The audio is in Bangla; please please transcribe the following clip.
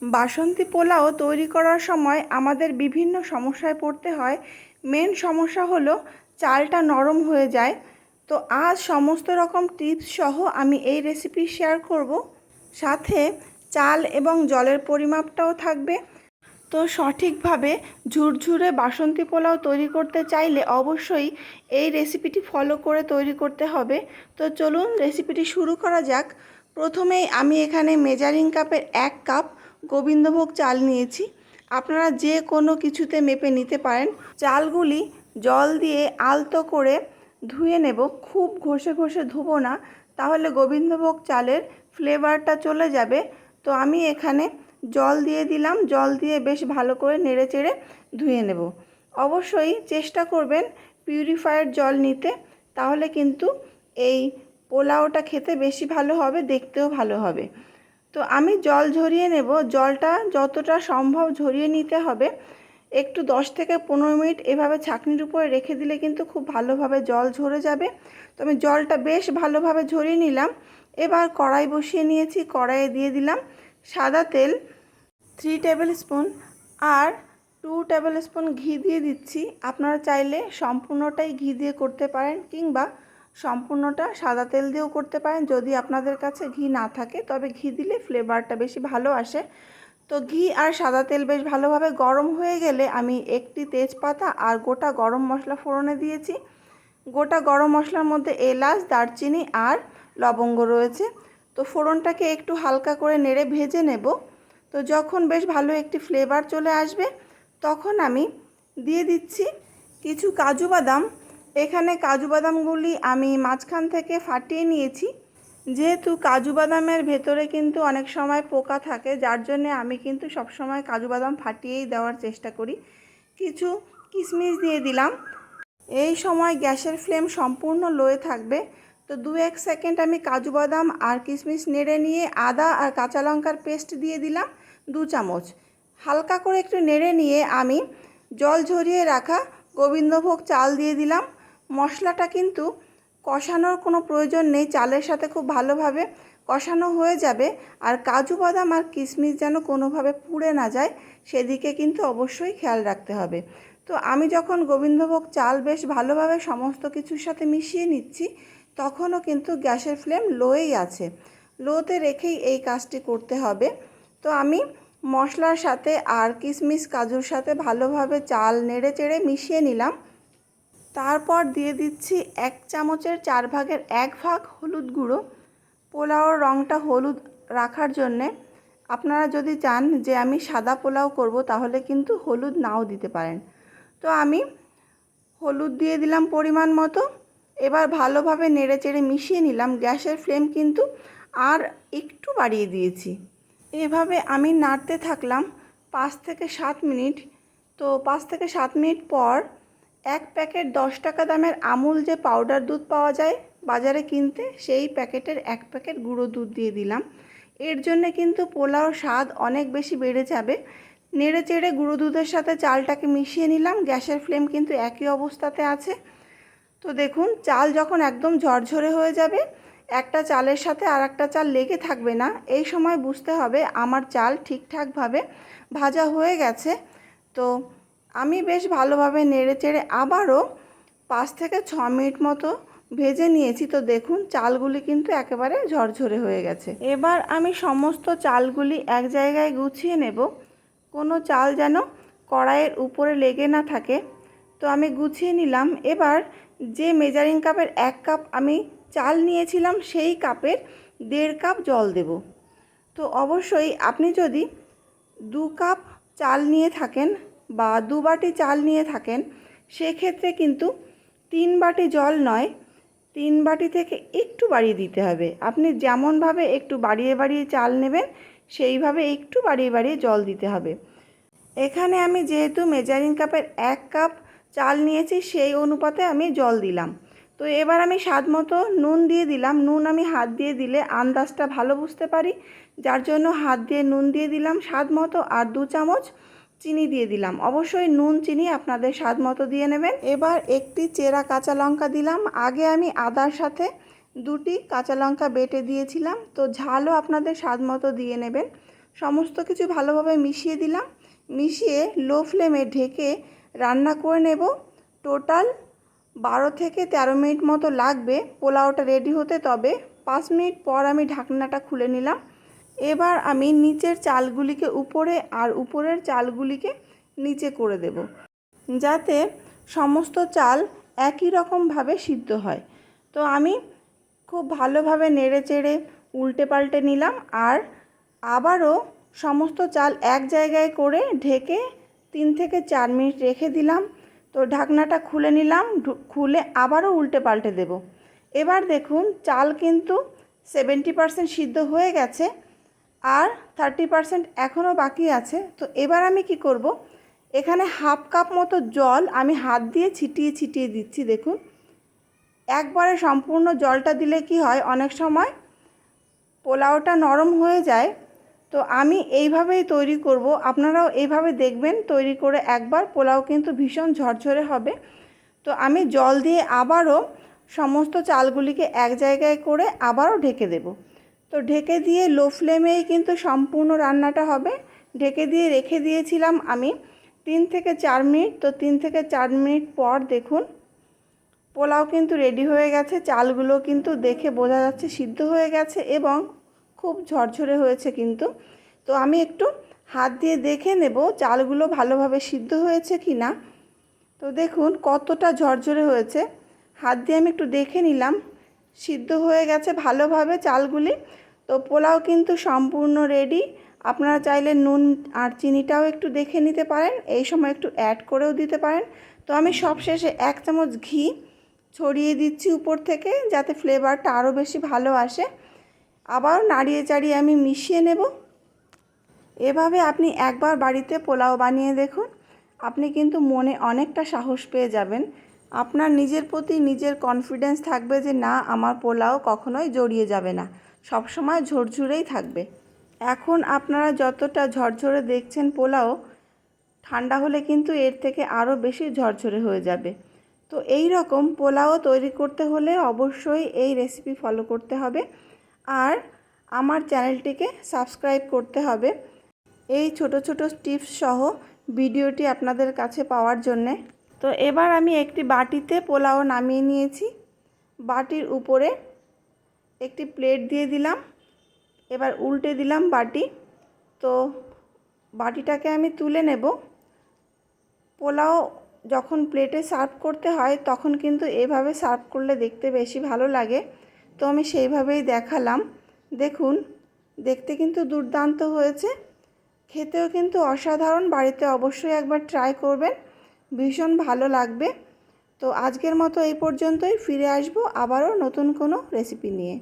বাসন্তী পোলাও তৈরি করার সময় আমাদের বিভিন্ন সমস্যায় পড়তে হয়। মেন সমস্যা হলো চালটা নরম হয়ে যায়। তো আজ সমস্ত রকম টিপস সহ আমি এই রেসিপি শেয়ার করব। সাথে চাল এবং জলের পরিমাপটাও থাকবে। তো সঠিকভাবে ঝুরঝুরে বাসন্তী পোলাও তৈরি করতে চাইলে অবশ্যই এই রেসিপিটি ফলো করে তৈরি করতে হবে। তো চলুন রেসিপিটি শুরু করা যাক। প্রথমেই আমি এখানে মেজারিং কাপের 1 কাপ গোবিন্দভোগ চাল নিয়েছি। আপনারা যে কোনো কিছুতে মেপে নিতে পারেন। চালগুলি জল দিয়ে আলতো করে ধুয়ে নেব। খুব ঘষে ঘষে ধুবো না, তাহলে গোবিন্দভোগ চালের ফ্লেভারটা চলে যাবে। তো আমি এখানে জল দিয়ে দিলাম। জল দিয়ে বেশ ভালো করে নেড়েচেড়ে ধুয়ে নেব। অবশ্যই চেষ্টা করবেন পিউরিফায়ার জল নিতে, তাহলে কিন্তু এই পোলাওটা খেতে বেশি ভালো হবে, দেখতেও ভালো হবে। তো আমি জল ঝরিয়ে নেব। জলটা যতটা সম্ভব ঝরিয়ে নিতে হবে। একটু 10 থেকে 15 মিনিট এভাবে ছাঁকনির উপরে রেখে দিলে কিন্তু খুব ভালোভাবে জল ঝরে যাবে। তো আমি জলটা বেশ ভালোভাবে ঝরিয়ে নিলাম। এবার কড়াই বসিয়ে নিয়েছি। কড়াইয়ে দিয়ে দিলাম সাদা তেল 3 টেবিল স্পুন আর 2 টেবিল স্পুন ঘি দিয়ে দিচ্ছি। আপনারা চাইলে সম্পূর্ণটাই ঘি দিয়ে করতে পারেন, কিংবা সম্পূর্ণটা সাদা তেল দিয়েও করতে পারেন। যদি আপনাদের কাছে ঘি না থাকে তবে ঘি দিলে ফ্লেভারটা বেশি ভালো আসে। তো ঘি আর সাদা তেল বেশ ভালোভাবে গরম হয়ে গেলে আমি একটি তেজপাতা আর গোটা গরম মশলা ফোড়নে দিয়েছি। গোটা গরম মশলার মধ্যে এলাচ, দারচিনি আর লবঙ্গ রয়েছে। তো ফোড়নটাকে একটু হালকা করে নেড়ে ভেজে নেব। তো যখন বেশ ভালো একটি ফ্লেভার চলে আসবে তখন আমি দিয়ে দিচ্ছি কিছু কাজু বাদাম। এখানে কাজু বাদামগুলি আমি মাঝখান থেকে ফাটিয়ে নিয়েছি। যেহেতু কাজু বাদামের ভেতরে কিন্তু অনেক সময় পোকা থাকে, যার জন্যে আমি কিন্তু সবসময় কাজু বাদাম ফাটিয়েই দেওয়ার চেষ্টা করি। কিছু কিশমিশ দিয়ে দিলাম। এই সময় গ্যাসের ফ্লেম সম্পূর্ণ লোয়ে থাকবে। তো 2-1 সেকেন্ড আমি কাজু বাদাম আর কিশমিশ নেড়ে নিয়ে আদা আর কাঁচা লঙ্কার পেস্ট দিয়ে দিলাম 2 চামচ। হালকা করে একটু নেড়ে নিয়ে আমি জল ঝরিয়ে রাখা গোবিন্দভোগ চাল দিয়ে দিলাম। মশলাটা কিন্তু কষানোর কোনো প্রয়োজন নেই, চালের সাথে খুব ভালোভাবে কষানো হয়ে যাবে। আর কাজু বাদাম আর কিশমিশ যেন কোনোভাবে পুড়ে না যায়, সেদিকে কিন্তু অবশ্যই খেয়াল রাখতে হবে। তো আমি যখন গোবিন্দভোগ চাল বেশ ভালোভাবে সমস্ত কিছুর সাথে মিশিয়ে নিচ্ছি, তখনও কিন্তু গ্যাসের ফ্লেম লোয়েই আছে। লোতে রেখেই এই কাজটি করতে হবে। তো আমি মশলার সাথে আর কিশমিশ কাজুর সাথে ভালোভাবে চাল নেড়ে চেড়ে মিশিয়ে নিলাম। তারপর দিয়ে দিচ্ছি 1 চামচের 4 ভাগের 1 ভাগ হলুদ গুঁড়ো। পোলাওর রঙটা হলুদ রাখার জন্যে আপনারা যদি চান যে আমি সাদা পোলাও করব, তাহলে কিন্তু হলুদ নাও দিতে পারেন। তো আমি হলুদ দিয়ে দিলাম পরিমাণ মতো। এবার ভালোভাবে নেড়েচেড়ে মিশিয়ে নিলাম। গ্যাসের ফ্লেম কিন্তু আর একটু বাড়িয়ে দিয়েছি। এভাবে আমি নাড়তে থাকলাম 5 থেকে 7 মিনিট। তো 5 থেকে 7 মিনিট পর 1 প্যাকেট 10 টাকা দামের আমুল যে পাউডার দুধ পাওয়া যায় বাজারে কিনতে, সেই প্যাকেটের 1 প্যাকেট গুঁড়ো দুধ দিয়ে দিলাম। এর জন্যে কিন্তু পোলাওর স্বাদ অনেক বেশি বেড়ে যাবে। নেড়ে চেড়ে গুঁড়ো দুধের সাথে চালটাকে মিশিয়ে নিলাম। গ্যাসের ফ্লেম কিন্তু একই অবস্থাতে আছে। তো দেখুন, চাল যখন একদম ঝরঝরে হয়ে যাবে, একটা চালের সাথে আর একটা চাল লেগে থাকবে না, এই সময় বুঝতে হবে আমার চাল ঠিকঠাকভাবে ভাজা হয়ে গেছে। তো আমি বেশ ভালোভাবে নেড়েচেড়ে আবারও 5 থেকে 6 মিনিট মতো ভেজে নিয়েছি। তো দেখুন, চালগুলি কিন্তু একেবারে ঝরঝরে হয়ে গেছে। এবার আমি সমস্ত চালগুলি এক জায়গায় গুছিয়ে নেব, কোনো চাল যেন কড়াইয়ের উপরে লেগে না থাকে। তো আমি গুছিয়ে নিলাম। এবার যে মেজারিং কাপের 1 কাপ আমি চাল নিয়েছিলাম, সেই কাপের 1.5 কাপ জল দেব। তো অবশ্যই আপনি যদি 2 কাপ চাল নিয়ে থাকেন বা 2 বাটি চাল নিয়ে থাকেন, সেক্ষেত্রে কিন্তু 3 বাটি জল নয়, 3 বাটি থেকে একটু বাড়িয়ে দিতে হবে। আপনি যেমনভাবে একটু বাড়িয়ে বাড়িয়ে চাল নেবেন, সেইভাবে একটু বাড়িয়ে বাড়িয়ে জল দিতে হবে। এখানে আমি যেহেতু মেজারিং কাপের 1 কাপ চাল নিয়েছি, সেই অনুপাতে আমি জল দিলাম। তো এবার আমি স্বাদ মতো নুন দিয়ে দিলাম। নুন আমি হাত দিয়ে দিলে আন্দাজটা ভালো বুঝতে পারি, যার জন্য হাত দিয়ে নুন দিয়ে দিলাম স্বাদ মতো। আর 2 চামচ চিনি দিয়ে দিলাম। অবশ্যই নুন চিনি আপনাদের স্বাদ মতো দিয়ে নেবেন। এবার একটি চেরা কাঁচা লঙ্কা দিলাম। আগে আমি আদার সাথে 2টি কাঁচা লঙ্কা বেটে দিয়েছিলাম। তো ঝালও আপনাদের স্বাদ মতো দিয়ে নেবেন। সমস্ত কিছু ভালোভাবে মিশিয়ে দিলাম। মিশিয়ে লো ফ্লেমে ঢেকে রান্না করে নেব। টোটাল 12 থেকে 13 মিনিট মতো লাগবে পোলাওটা রেডি হতে। তবে 5 মিনিট পর আমি ঢাকনাটা খুলে নিলাম। এবার আমি নিচের চালগুলিকে উপরে আর উপরের চালগুলিকে নিচে করে দেব, যাতে সমস্ত চাল একই রকমভাবে সিদ্ধ হয়। তো আমি খুব ভালোভাবে নেড়ে চেড়ে উল্টে পাল্টে নিলাম আর আবারও সমস্ত চাল এক জায়গায় করে ঢেকে 3 থেকে 4 মিনিট রেখে দিলাম। তো ঢাকনাটা খুলে নিলাম, খুলে আবারও উল্টে পাল্টে দেব। এবার দেখুন চাল কিন্তু 70% সিদ্ধ হয়ে গেছে আর 30% এখনও বাকি আছে। তো এবার আমি কি করব, এখানে হাফ কাপ মতো জল আমি হাত দিয়ে ছিটিয়ে ছিটিয়ে দিচ্ছি। দেখুন একবারে সম্পূর্ণ জলটা দিলে কি হয়, অনেক সময় পোলাওটা নরম হয়ে যায়। তো আমি এইভাবেই তৈরি করব, আপনারাও এইভাবে দেখবেন তৈরি করে একবার। পোলাও কিন্তু ভীষণ ঝরঝরে হবে। তো আমি জল দিয়ে আবারও সমস্ত চালগুলিকে এক জায়গায় করে আবারও ঢেকে দেব। তো ঢেকে দিয়ে লো ফ্লেমেই কিন্তু সম্পূর্ণ রান্নাটা হবে। ঢেকে দিয়ে রেখে দিয়েছিলাম আমি 3 থেকে 4 মিনিট। তো 3 থেকে 4 মিনিট পর দেখুন পোলাও কিন্তু রেডি হয়ে গেছে। চালগুলো কিন্তু দেখে বোঝা যাচ্ছে সিদ্ধ হয়ে গেছে এবং খুব ঝরঝরে হয়েছে কিন্তু। তো আমি একটু হাত দিয়ে দেখে নেব চালগুলো ভালোভাবে সিদ্ধ হয়েছে কি না। তো দেখুন কতটা ঝরঝরে হয়েছে, হাত দিয়ে আমি একটু দেখে নিলাম, সিদ্ধ হয়ে গেছে ভালোভাবে চালগুলি। তো পোলাও কিন্তু সম্পূর্ণ রেডি। আপনারা চাইলে নুন আর চিনিটাও একটু দেখে নিতে পারেন, এই সময় একটু অ্যাড করেও দিতে পারেন। তো আমি সবশেষে 1 চামচ ঘি ছড়িয়ে দিচ্ছি উপর থেকে, যাতে ফ্লেভারটা আরও বেশি ভালো আসে। আবার নাড়িয়ে চাড়িয়ে আমি মিশিয়ে নেব। এভাবে আপনি একবার বাড়িতে পোলাও বানিয়ে দেখুন, আপনি কিন্তু মনে অনেকটা সাহস পেয়ে যাবেন। আপনার নিজের প্রতি নিজের কনফিডেন্স থাকবে যে না, আমার পোলাও কখনোই জড়িয়ে যাবে না, সবসময় ঝরঝরেই থাকবে। এখন আপনারা যতটা ঝরঝরে দেখছেন পোলাও, ঠান্ডা হলে কিন্তু এর থেকে আরও বেশি ঝরঝরে হয়ে যাবে। তো এই রকম পোলাও তৈরি করতে হলে অবশ্যই এই রেসিপি ফলো করতে হবে আর আমার চ্যানেলটিকে সাবস্ক্রাইব করতে হবে এই ছোট ছোট টিপস সহ ভিডিওটি আপনাদের কাছে পাওয়ার জন্যে। তো এবার আমি একটি বাটিতে পোলাও নামিয়ে নিয়েছি। বাটির উপরে একটি প্লেট দিয়ে দিলাম, এবার উল্টে দিলাম বাটি। তো বাটিটাকে আমি তুলে নেব। পোলাও যখন প্লেটে সার্ভ করতে হয় তখন কিন্তু এভাবে সার্ভ করলে দেখতে বেশি ভালো লাগে। তো আমি সেইভাবেই দেখালাম। দেখুন দেখতে কিন্তু দুর্দান্ত হয়েছে, খেতেও কিন্তু অসাধারণ। বাড়িতে অবশ্যই একবার ট্রাই করবেন, ভীষণ ভালো লাগবে। তো আজকের মতো এই পর্যন্তই, ফিরে আসবো আবারও নতুন কোনো রেসিপি নিয়ে।